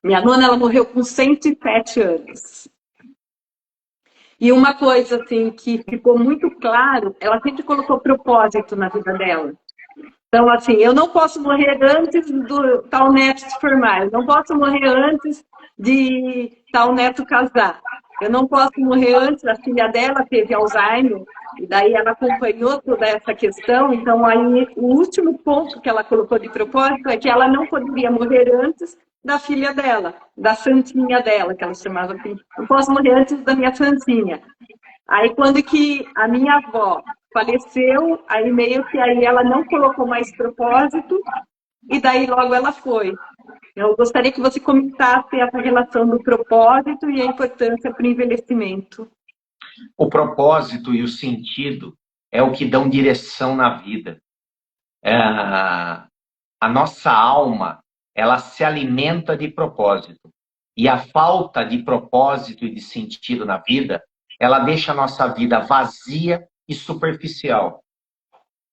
Minha nona, ela morreu com 107 anos. E uma coisa assim que ficou muito claro, ela sempre colocou propósito na vida dela. Então, assim, eu não posso morrer antes do tal neto se formar, eu não posso morrer antes de tal neto casar, eu não posso morrer antes, a filha dela teve Alzheimer, e daí ela acompanhou toda essa questão, então aí o último ponto que ela colocou de propósito é que ela não poderia morrer antes da filha dela, da santinha dela, que ela chamava assim, não posso morrer antes da minha santinha. Aí quando que a minha avó faleceu, aí meio que aí ela não colocou mais propósito e daí logo ela foi. Eu gostaria que você comentasse essa relação do propósito e a importância para o envelhecimento. O propósito e o sentido é o que dão direção na vida. A nossa alma, ela se alimenta de propósito. E a falta de propósito e de sentido na vida, ela deixa a nossa vida vazia e superficial.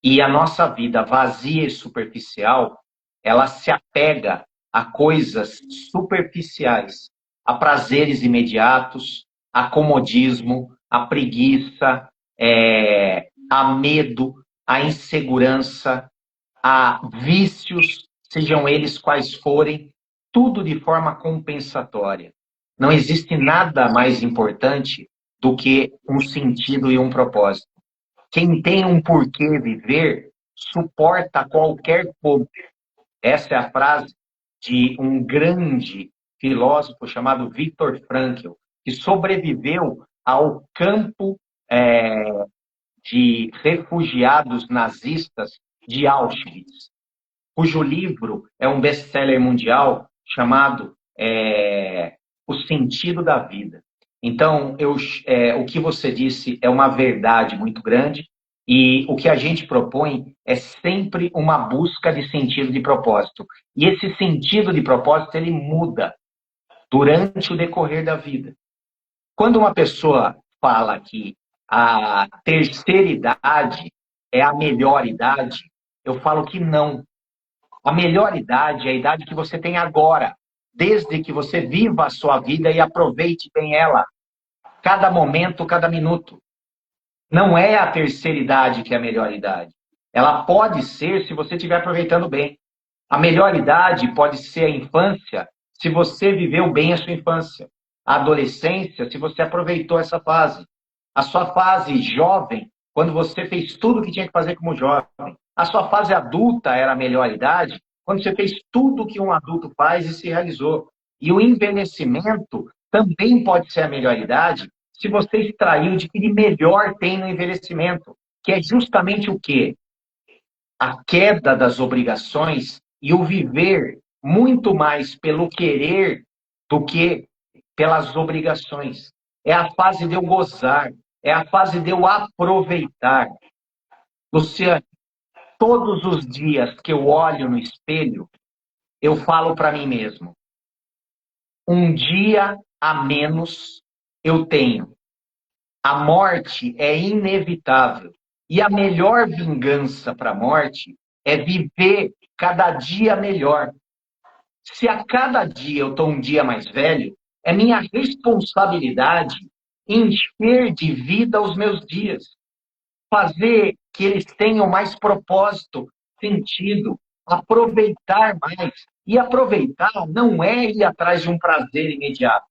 E a nossa vida vazia e superficial, ela se apega a coisas superficiais, a prazeres imediatos, a comodismo, a preguiça, a medo, a insegurança, a vícios, sejam eles quais forem, tudo de forma compensatória. Não existe nada mais importante do que um sentido e um propósito. Quem tem um porquê viver suporta qualquer fogo. Essa é a frase de um grande filósofo chamado Viktor Frankl, que sobreviveu ao campo de refugiados nazistas de Auschwitz, cujo livro é um best-seller mundial chamado O Sentido da Vida. Então, o que você disse é uma verdade muito grande e o que a gente propõe é sempre uma busca de sentido de propósito. E esse sentido de propósito, ele muda durante o decorrer da vida. Quando uma pessoa fala que a terceira idade é a melhor idade, eu falo que não. A melhor idade é a idade que você tem agora, desde que você viva a sua vida e aproveite bem ela, cada momento, cada minuto. Não é a terceira idade que é a melhor idade. Ela pode ser se você estiver aproveitando bem. A melhor idade pode ser a infância, se você viveu bem a sua infância. A adolescência, se você aproveitou essa fase. A sua fase jovem, quando você fez tudo o que tinha que fazer como jovem. A sua fase adulta era a melhor idade, quando você fez tudo o que um adulto faz e se realizou. E o envelhecimento também pode ser a melhor idade, se você extraiu de que de melhor tem no envelhecimento, que é justamente o quê? A queda das obrigações e o viver muito mais pelo querer do que pelas obrigações. É a fase de eu gozar, é a fase de eu aproveitar. Luciano, todos os dias que eu olho no espelho, eu falo para mim mesmo, um dia a menos eu tenho. A morte é inevitável. E a melhor vingança para a morte é viver cada dia melhor. Se a cada dia eu estou um dia mais velho, é minha responsabilidade encher de vida os meus dias. Fazer que eles tenham mais propósito, sentido, aproveitar mais. E aproveitar não é ir atrás de um prazer imediato,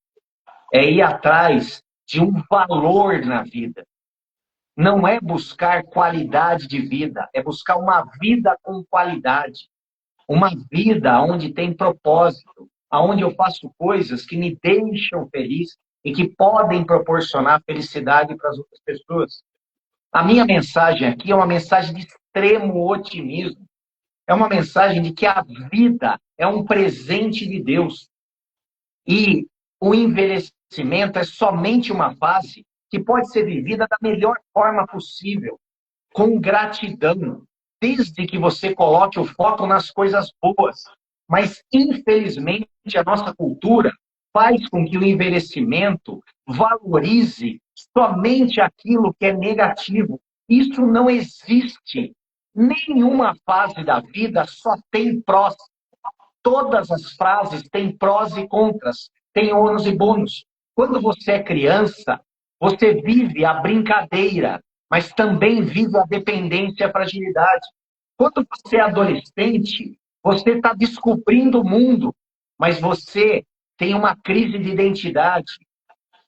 é ir atrás de um valor na vida. Não é buscar qualidade de vida, é buscar uma vida com qualidade. Uma vida onde tem propósito, onde eu faço coisas que me deixam feliz e que podem proporcionar felicidade para as outras pessoas. A minha mensagem aqui é uma mensagem de extremo otimismo. É uma mensagem de que a vida é um presente de Deus. E o envelhecimento é somente uma fase que pode ser vivida da melhor forma possível, com gratidão, desde que você coloque o foco nas coisas boas. Mas, infelizmente, a nossa cultura faz com que o envelhecimento valorize somente aquilo que é negativo. Isso não existe. Nenhuma fase da vida só tem prós. Todas as frases têm prós e contras, têm ônus e bônus. Quando você é criança, Você vive a brincadeira, mas também vive a dependência e a fragilidade. Quando você é adolescente, você está descobrindo o mundo, mas você tem uma crise de identidade.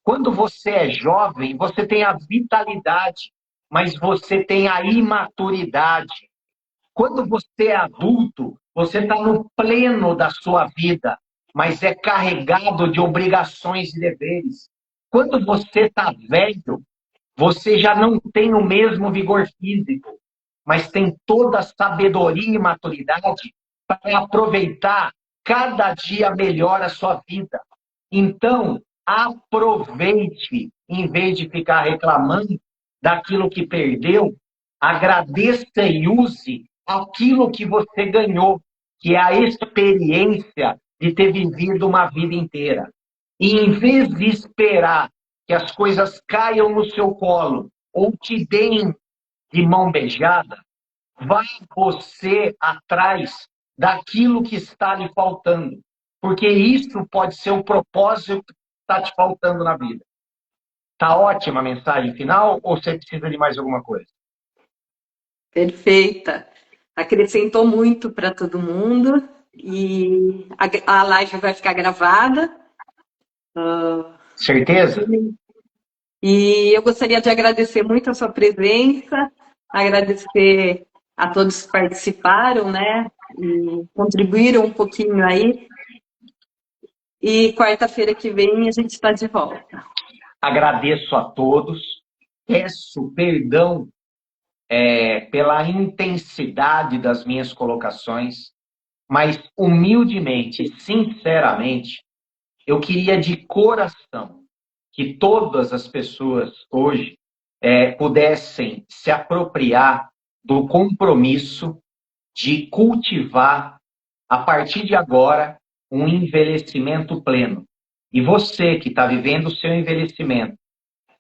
Quando você é jovem, você tem a vitalidade, mas você tem a imaturidade. Quando você é adulto, você está no pleno da sua vida, mas é carregado de obrigações e deveres. Quando você está velho, você já não tem o mesmo vigor físico, mas tem toda a sabedoria e maturidade para aproveitar cada dia melhor a sua vida. Então, aproveite, em vez de ficar reclamando daquilo que perdeu, agradeça e use aquilo que você ganhou, que é a experiência de ter vivido uma vida inteira. E em vez de esperar que as coisas caiam no seu colo ou te deem de mão beijada, vá você atrás daquilo que está lhe faltando. Porque isso pode ser o propósito que está te faltando na vida. Tá ótima a mensagem final ou você precisa de mais alguma coisa? Perfeita. Acrescentou muito para todo mundo e a live vai ficar gravada. Certeza? E eu gostaria de agradecer muito a sua presença, agradecer a todos que participaram, né? E contribuíram um pouquinho aí. E quarta-feira que vem a gente está de volta. Agradeço a todos. Peço perdão pela intensidade das minhas colocações, mas humildemente, sinceramente, eu queria de coração que todas as pessoas hoje pudessem se apropriar do compromisso de cultivar, a partir de agora, um envelhecimento pleno. E você que está vivendo o seu envelhecimento,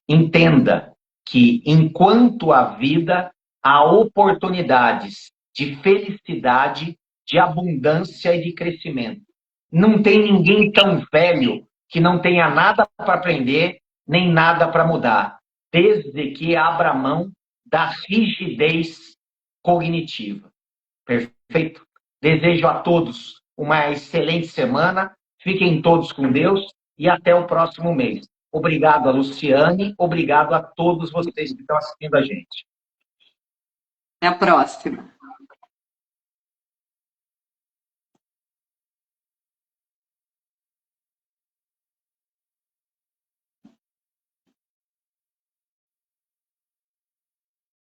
entenda que, enquanto a vida, há oportunidades de felicidade, de abundância e de crescimento. Não tem ninguém tão velho que não tenha nada para aprender, nem nada para mudar, desde que abra mão da rigidez cognitiva. Perfeito? Desejo a todos uma excelente semana, fiquem todos com Deus e até o próximo mês. Obrigado a Luciane, obrigado a todos vocês que estão assistindo a gente. Até a próxima.